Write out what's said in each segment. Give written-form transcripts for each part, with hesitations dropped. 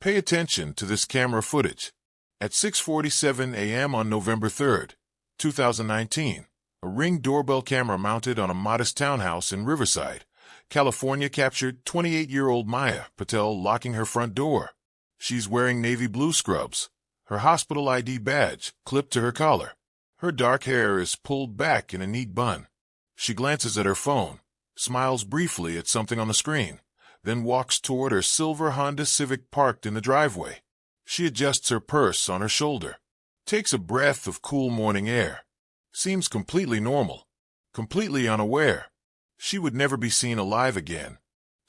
Pay attention to this camera footage. At 6:47 a.m. on November 3rd, 2019, a Ring doorbell camera mounted on a modest townhouse in Riverside, California captured 28-year-old Maya Patel locking her front door. She's wearing navy blue scrubs, her hospital ID badge clipped to her collar. Her dark hair is pulled back in a neat bun. She glances at her phone, smiles briefly at something on the screen, then walks toward her silver Honda Civic parked in the driveway. She adjusts her purse on her shoulder, takes a breath of cool morning air. Seems completely normal, completely unaware. She would never be seen alive again.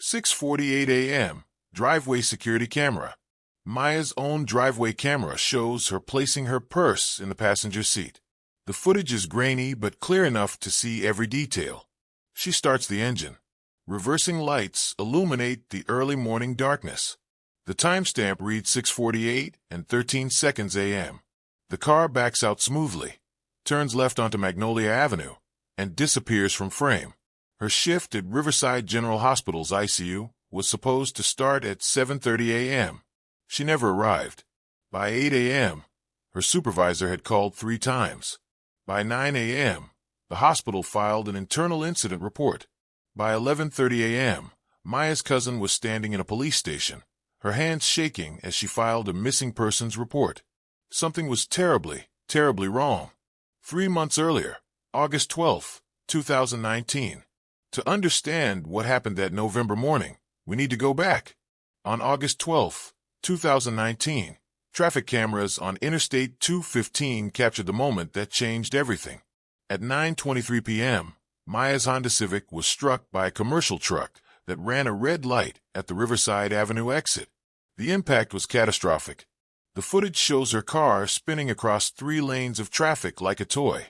6:48 a.m., driveway security camera. Maya's own driveway camera shows her placing her purse in the passenger seat. The footage is grainy but clear enough to see every detail. She starts the engine. Reversing lights illuminate the early morning darkness. The timestamp reads 6:48 and 13 seconds a.m. The car backs out smoothly, turns left onto Magnolia Avenue, and disappears from frame. Her shift at Riverside General Hospital's ICU was supposed to start at 7:30 a.m. She never arrived. By 8 a.m., her supervisor had called 3 times. By 9 a.m., the hospital filed an internal incident report. By 11:30 a.m., Maya's cousin was standing in a police station, her hands shaking as she filed a missing persons report. Something was terribly, terribly wrong. 3 months earlier, August 12, 2019. To understand what happened that November morning, we need to go back. On August 12, 2019, traffic cameras on Interstate 215 captured the moment that changed everything. At 9:23 p.m., Maya's Honda Civic was struck by a commercial truck that ran a red light at the Riverside Avenue exit. The impact was catastrophic. The footage shows her car spinning across 3 lanes of traffic like a toy,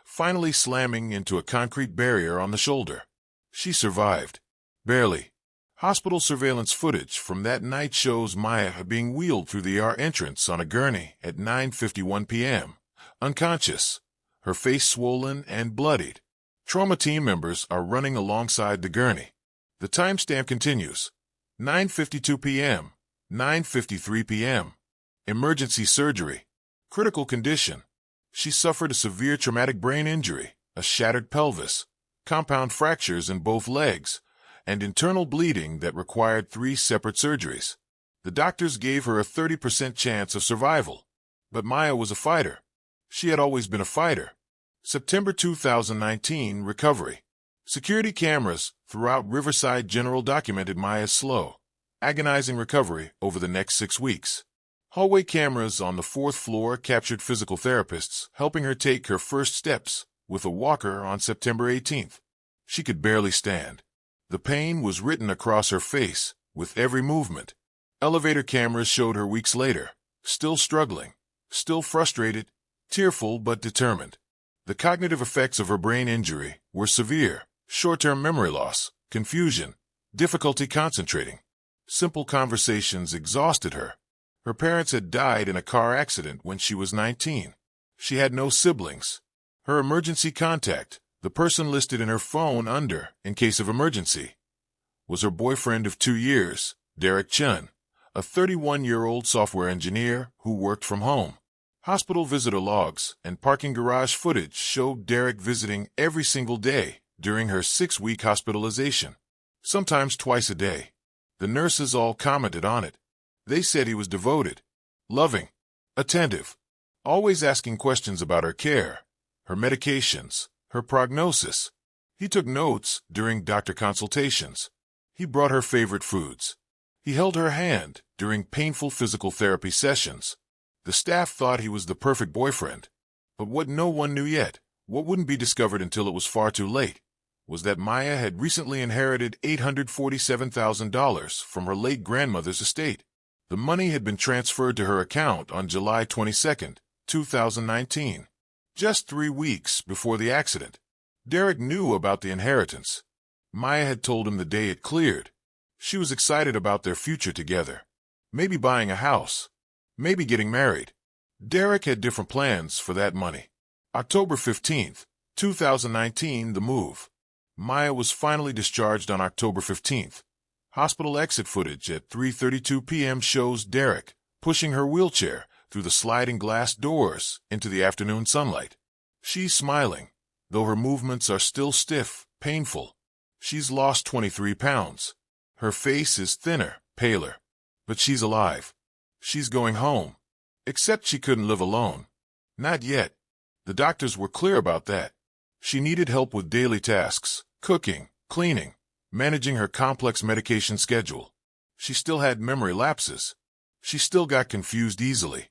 finally slamming into a concrete barrier on the shoulder. She survived. Barely. Hospital surveillance footage from that night shows Maya being wheeled through the ER entrance on a gurney at 9:51 p.m., unconscious, her face swollen and bloodied. Trauma team members are running alongside the gurney. The timestamp continues. 9:52 p.m., 9:53 p.m. Emergency surgery. Critical condition. She suffered a severe traumatic brain injury, a shattered pelvis, compound fractures in both legs, and internal bleeding that required 3 separate surgeries. The doctors gave her a 30% chance of survival. But Maya was a fighter. She had always been a fighter. September 2019 recovery. Security cameras throughout Riverside General documented Maya's slow, agonizing recovery over the next 6 weeks. Hallway cameras on the 4th floor captured physical therapists helping her take her first steps with a walker on September 18th. She could barely stand. The pain was written across her face with every movement. Elevator cameras showed her weeks later, still struggling, still frustrated, tearful but determined. The cognitive effects of her brain injury were severe: short-term memory loss, confusion, difficulty concentrating. Simple conversations exhausted her. Her parents had died in a car accident when she was 19. She had no siblings. Her emergency contact, the person listed in her phone under "in case of emergency," was her boyfriend of 2 years, Derek Chun, a 31-year-old software engineer who worked from home. Hospital visitor logs and parking garage footage showed Derek visiting every single day during her 6-week hospitalization, sometimes twice a day. The nurses all commented on it. They said he was devoted, loving, attentive, always asking questions about her care, her medications, her prognosis. He took notes during doctor consultations. He brought her favorite foods. He held her hand during painful physical therapy sessions. The staff thought he was the perfect boyfriend. But what no one knew yet, what wouldn't be discovered until it was far too late, was that Maya had recently inherited $847,000 from her late grandmother's estate. The money had been transferred to her account on July 22, 2019, just 3 weeks before the accident. Derek knew about the inheritance. Maya had told him the day it cleared. She was excited about their future together. Maybe buying a house. Maybe getting married. Derek had different plans for that money. October 15, 2019, the move. Maya was finally discharged on October 15th. Hospital exit footage at 3:32 p.m. shows Derek pushing her wheelchair through the sliding glass doors into the afternoon sunlight. She's smiling, though her movements are still stiff, painful. She's lost 23 pounds. Her face is thinner, paler. But she's alive. She's going home. Except she couldn't live alone. Not yet. The doctors were clear about that. She needed help with daily tasks, cooking, cleaning, managing her complex medication schedule. She still had memory lapses. She still got confused easily.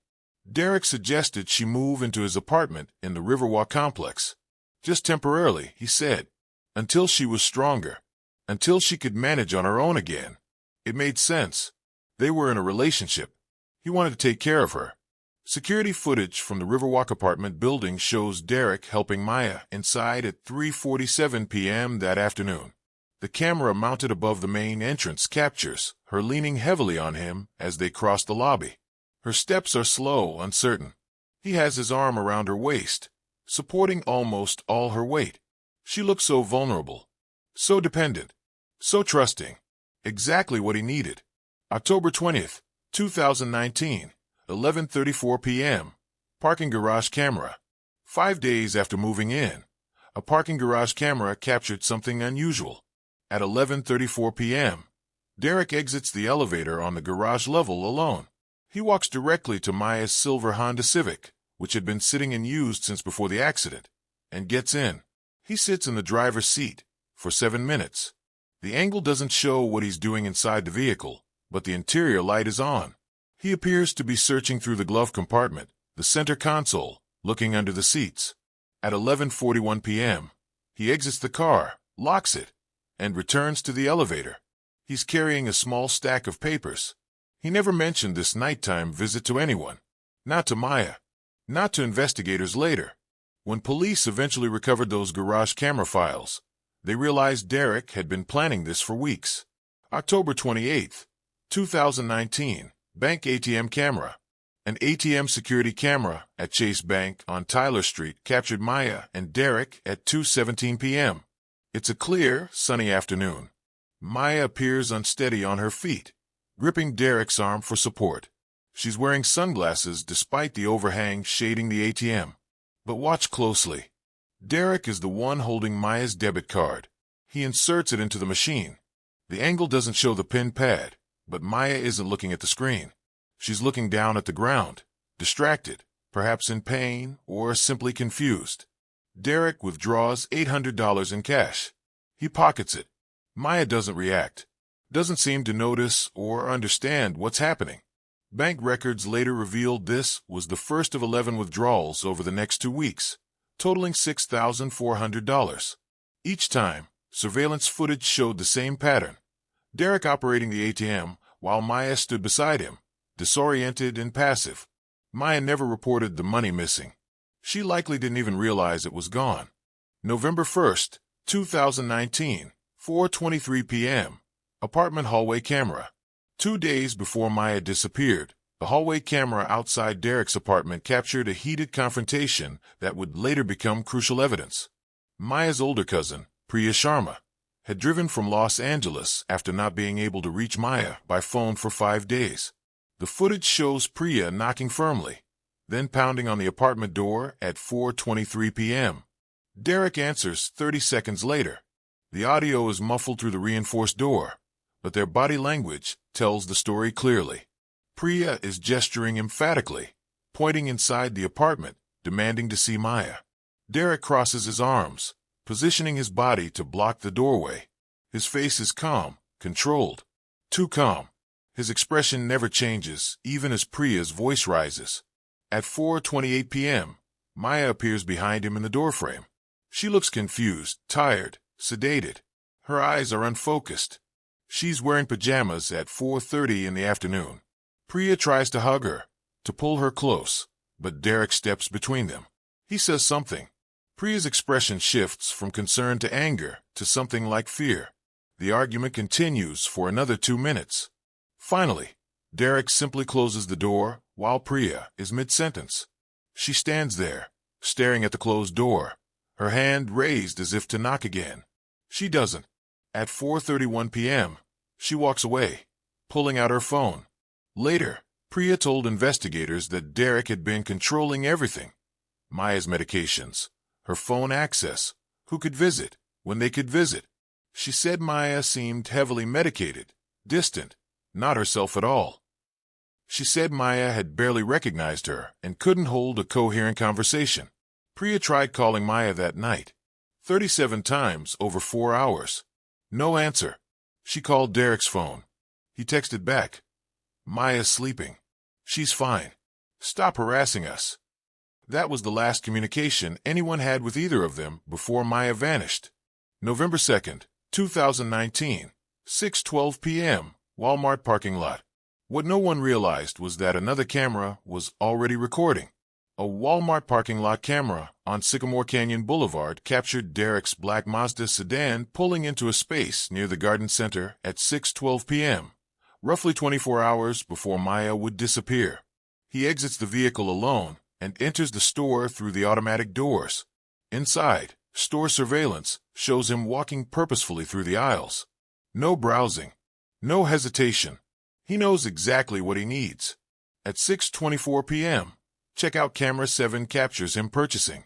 Derek suggested she move into his apartment in the Riverwalk complex. Just temporarily, he said. Until she was stronger. Until she could manage on her own again. It made sense. They were in a relationship. He wanted to take care of her. Security footage from the Riverwalk apartment building shows Derek helping Maya inside at 3:47 p.m. that afternoon. The camera mounted above the main entrance captures her leaning heavily on him as they cross the lobby. Her steps are slow, uncertain. He has his arm around her waist, supporting almost all her weight. She looks so vulnerable, so dependent, so trusting. Exactly what he needed. October 20th, 2019, 11:34 p.m. Parking garage camera. 5 days after moving in, a parking garage camera captured something unusual. At 11:34 p.m., Derek exits the elevator on the garage level alone. He walks directly to Maya's silver Honda Civic, which had been sitting unused since before the accident, and gets in. He sits in the driver's seat for 7 minutes. The angle doesn't show what he's doing inside the vehicle, but the interior light is on. He appears to be searching through the glove compartment, the center console, looking under the seats. At 11:41 p.m., he exits the car, locks it, and returns to the elevator. He's carrying a small stack of papers. He never mentioned this nighttime visit to anyone. Not to Maya. Not to investigators later. When police eventually recovered those garage camera files, they realized Derek had been planning this for weeks. October 28th, 2019, bank ATM camera. An ATM security camera at Chase Bank on Tyler Street captured Maya and Derek at 2:17 p.m. It's a clear, sunny afternoon. Maya appears unsteady on her feet, gripping Derek's arm for support. She's wearing sunglasses despite the overhang shading the ATM. But watch closely. Derek is the one holding Maya's debit card. He inserts it into the machine. The angle doesn't show the PIN pad, but Maya isn't looking at the screen. She's looking down at the ground, distracted, perhaps in pain or simply confused. Derek withdraws $800 in cash. He pockets it. Maya doesn't react, doesn't seem to notice or understand what's happening. Bank records later revealed this was the first of 11 withdrawals over the next 2 weeks, totaling $6,400. Each time, surveillance footage showed the same pattern. Derek operating the ATM while Maya stood beside him, disoriented and passive. Maya never reported the money missing. She likely didn't even realize it was gone. November 1st, 2019, 4:23 p.m. Apartment hallway camera. 2 days before Maya disappeared, the hallway camera outside Derek's apartment captured a heated confrontation that would later become crucial evidence. Maya's older cousin, Priya Sharma, had driven from Los Angeles after not being able to reach Maya by phone for 5 days. The footage shows Priya knocking firmly, then pounding on the apartment door at 4:23 p.m. Derek answers 30 seconds later. The audio is muffled through the reinforced door, but their body language tells the story clearly. Priya is gesturing emphatically, pointing inside the apartment, demanding to see Maya. Derek crosses his arms, positioning his body to block the doorway. His face is calm, controlled. Too calm. His expression never changes, even as Priya's voice rises. At 4:28 p.m., Maya appears behind him in the doorframe. She looks confused, tired, sedated. Her eyes are unfocused. She's wearing pajamas at 4:30 in the afternoon. Priya tries to hug her, to pull her close, but Derek steps between them. He says something. Priya's expression shifts from concern to anger to something like fear. The argument continues for another 2 minutes. Finally, Derek simply closes the door while Priya is mid-sentence. She stands there, staring at the closed door, her hand raised as if to knock again. She doesn't. At 4:31 p.m., She walks away, pulling out her phone. Later, Priya told investigators that Derek had been controlling everything. Maya's medications, her phone access, who could visit, when they could visit. She said Maya seemed heavily medicated, distant, not herself at all. She said Maya had barely recognized her and couldn't hold a coherent conversation. Priya tried calling Maya that night, 37 times over 4 hours. No answer. She called Derek's phone. He texted back, "Maya's sleeping. She's fine. Stop harassing us." That was the last communication anyone had with either of them before Maya vanished. November 2nd, 2019, 6:12 p.m., Walmart parking lot. What no one realized was that another camera was already recording. A Walmart parking lot camera on Sycamore Canyon Boulevard captured Derek's black Mazda sedan pulling into a space near the garden center at 6:12 p.m., roughly 24 hours before Maya would disappear. He exits the vehicle alone and enters the store through the automatic doors. Inside, store surveillance shows him walking purposefully through the aisles. No browsing. No hesitation. He knows exactly what he needs. At 6:24 p.m., checkout camera 7 captures him purchasing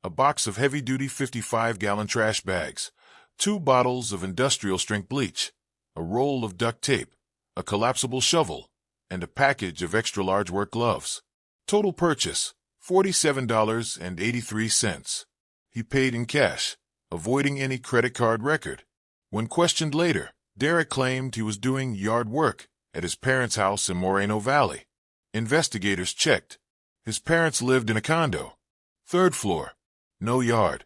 a box of heavy-duty 55-gallon trash bags, 2 bottles of industrial-strength bleach, a roll of duct tape, a collapsible shovel, and a package of extra-large work gloves. Total purchase, $47.83. He paid in cash, avoiding any credit card record. When questioned later, Derek claimed he was doing yard work at his parents' house in Moreno Valley. Investigators checked. His parents lived in a condo. 3rd floor. No yard.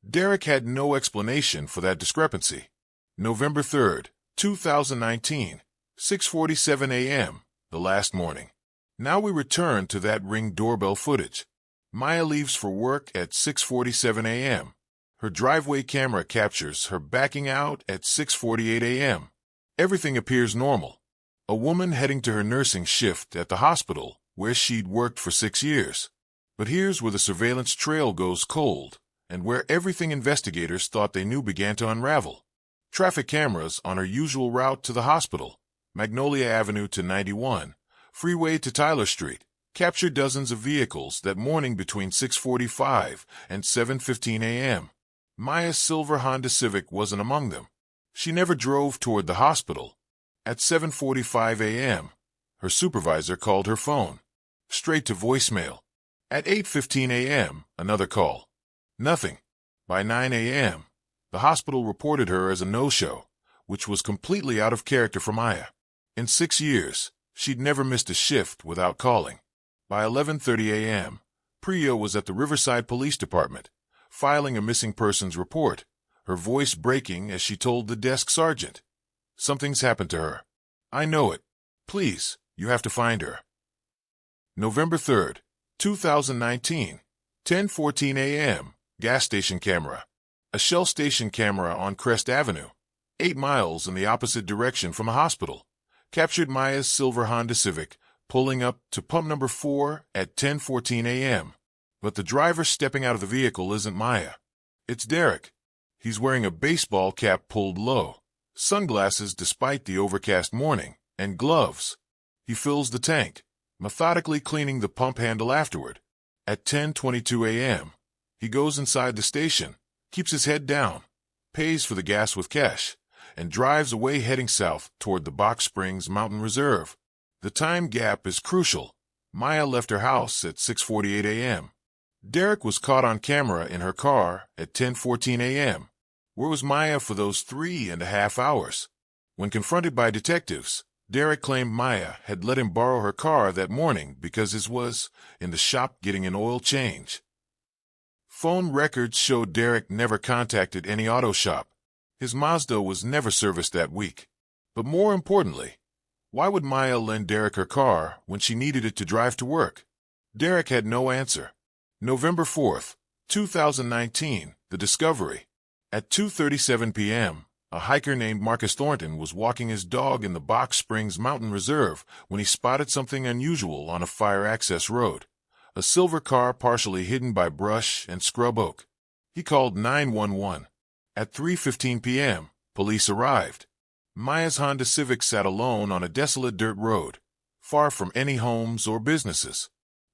Derek had no explanation for that discrepancy. November 3rd, 2019, 6:47 a.m., the last morning. Now we return to that Ring doorbell footage. Maya leaves for work at 6:47 a.m. Her driveway camera captures her backing out at 6:48 a.m. Everything appears normal. A woman heading to her nursing shift at the hospital where she'd worked for 6 years. But here's where the surveillance trail goes cold, and where everything investigators thought they knew began to unravel. Traffic cameras on her usual route to the hospital, Magnolia Avenue to 91, freeway to Tyler Street, captured dozens of vehicles that morning between 6:45 and 7:15 a.m. Maya's silver Honda Civic wasn't among them. She never drove toward the hospital. At 7:45 a.m., her supervisor called her phone, straight to voicemail. At 8:15 a.m., another call. Nothing. By 9 a.m., the hospital reported her as a no-show, which was completely out of character for Maya. In 6 years, she'd never missed a shift without calling. By 11:30 a.m., Priya was at the Riverside Police Department, filing a missing persons report, her voice breaking as she told the desk sergeant, "Something's happened to her. I know it. Please, you have to find her." November 3rd, 2019, 10:14 a.m., gas station camera. A Shell station camera on Crest Avenue, 8 miles in the opposite direction from a hospital, captured Maya's silver Honda Civic pulling up to pump number 4 at 10:14 a.m. But the driver stepping out of the vehicle isn't Maya. It's Derek. He's wearing a baseball cap pulled low, sunglasses despite the overcast morning, and gloves. He fills the tank, methodically cleaning the pump handle afterward. At 10:22 a.m., he goes inside the station, keeps his head down, pays for the gas with cash, and drives away heading south toward the Box Springs Mountain Reserve. The time gap is crucial. Maya left her house at 6:48 a.m. Derek was caught on camera in her car at 10:14 a.m. Where was Maya for those 3.5 hours? When confronted by detectives, Derek claimed Maya had let him borrow her car that morning because his was in the shop getting an oil change. Phone records show Derek never contacted any auto shop. His Mazda was never serviced that week. But more importantly, why would Maya lend Derek her car when she needed it to drive to work? Derek had no answer. November 4th, 2019, the discovery. At 2:37 p.m., a hiker named Marcus Thornton was walking his dog in the Box Springs Mountain Reserve when he spotted something unusual on a fire access road. A silver car partially hidden by brush and scrub oak. He called 911. At 3:15 p.m., police arrived. Maya's Honda Civic sat alone on a desolate dirt road, far from any homes or businesses.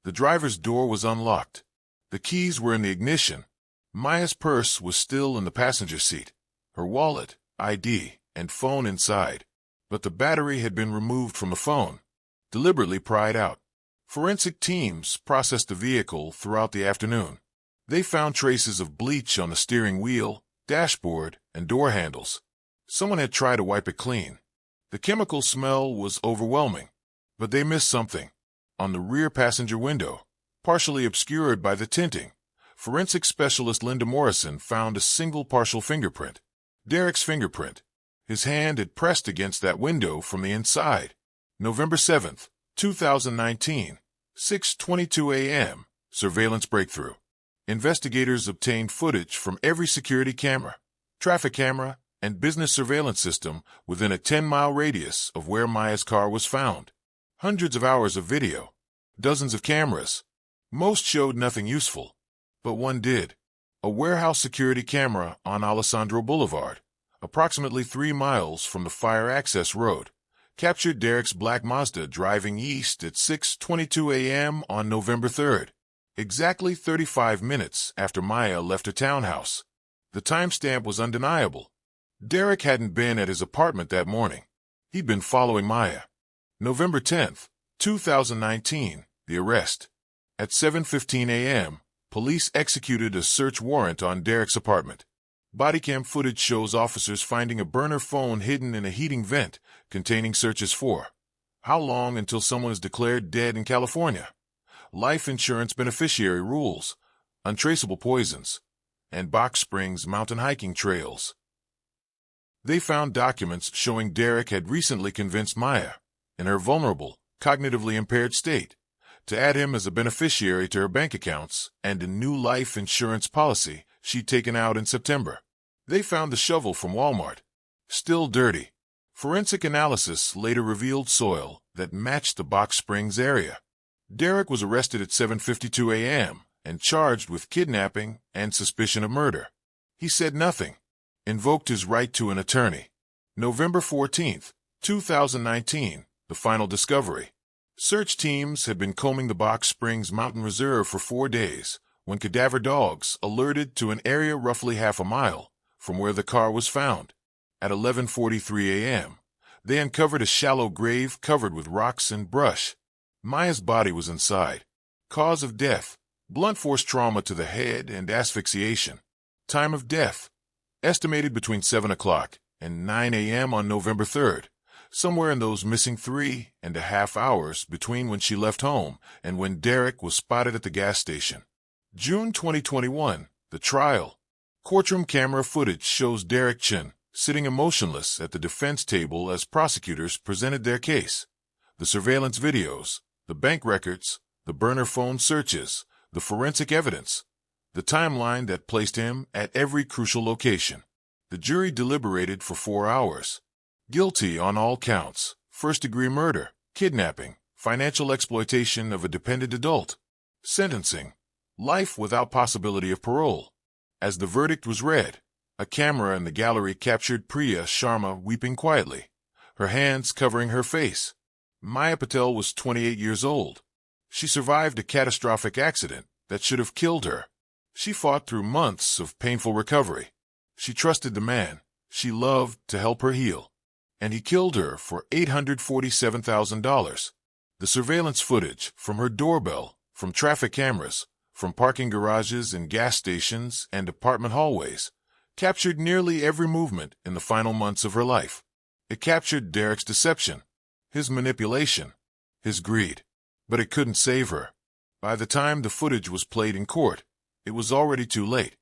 The driver's door was unlocked. The keys were in the ignition. Maya's purse was still in the passenger seat, her wallet, ID, and phone inside. But the battery had been removed from the phone, deliberately pried out. Forensic teams processed the vehicle throughout the afternoon. They found traces of bleach on the steering wheel, dashboard, and door handles. Someone had tried to wipe it clean. The chemical smell was overwhelming, but they missed something. On the rear passenger window, partially obscured by the tinting, forensic specialist Linda Morrison found a single partial fingerprint. Derek's fingerprint. His hand had pressed against that window from the inside. November 7th, 2019, 6:22 a.m., surveillance breakthrough. Investigators obtained footage from every security camera, traffic camera, and business surveillance system within a 10-mile radius of where Maya's car was found. Hundreds of hours of video, dozens of cameras. Most showed nothing useful, but one did. A warehouse security camera on Alessandro Boulevard, approximately 3 miles from the fire access road, captured Derek's black Mazda driving east at 6:22 a.m. on November 3rd, exactly 35 minutes after Maya left her townhouse. The timestamp was undeniable. Derek hadn't been at his apartment that morning. He'd been following Maya. November 10th, 2019, the arrest. At 7:15 a.m., police executed a search warrant on Derek's apartment. Bodycam footage shows officers finding a burner phone hidden in a heating vent containing searches for how long until someone is declared dead in California, life insurance beneficiary rules, untraceable poisons, and Box Springs mountain hiking trails. They found documents showing Derek had recently convinced Maya, in her vulnerable, cognitively impaired state, to add him as a beneficiary to her bank accounts and a new life insurance policy she'd taken out in September. They found the shovel from Walmart, still dirty. Forensic analysis later revealed soil that matched the Box Springs area. Derek was arrested at 7:52 a.m. and charged with kidnapping and suspicion of murder. He said nothing, invoked his right to an attorney. November 14th, 2019, the final discovery. Search teams had been combing the Box Springs Mountain Reserve for 4 days when cadaver dogs alerted to an area roughly half a mile from where the car was found. At 11:43 a.m., they uncovered a shallow grave covered with rocks and brush. Maya's body was inside. Cause of death: blunt force trauma to the head and asphyxiation. Time of death: estimated between 7 o'clock and 9 a.m. on November 3rd, somewhere in those missing 3.5 hours between when she left home and when Derek was spotted at the gas station. June 2021, the trial. Courtroom camera footage shows Derek Chin sitting emotionless at the defense table as prosecutors presented their case. The surveillance videos, the bank records, the burner phone searches, the forensic evidence, the timeline that placed him at every crucial location. The jury deliberated for 4 hours. Guilty on all counts: first-degree murder, kidnapping, financial exploitation of a dependent adult. Sentencing: life without possibility of parole. As the verdict was read, a camera in the gallery captured Priya Sharma weeping quietly, her hands covering her face. Maya Patel was 28 years old. She survived a catastrophic accident that should have killed her. She fought through months of painful recovery. She trusted the man she loved to help her heal, and he killed her for $847,000. The surveillance footage from her doorbell, from traffic cameras, from parking garages and gas stations and apartment hallways, captured nearly every movement in the final months of her life. It captured Derek's deception, his manipulation, his greed. But it couldn't save her. By the time the footage was played in court, it was already too late.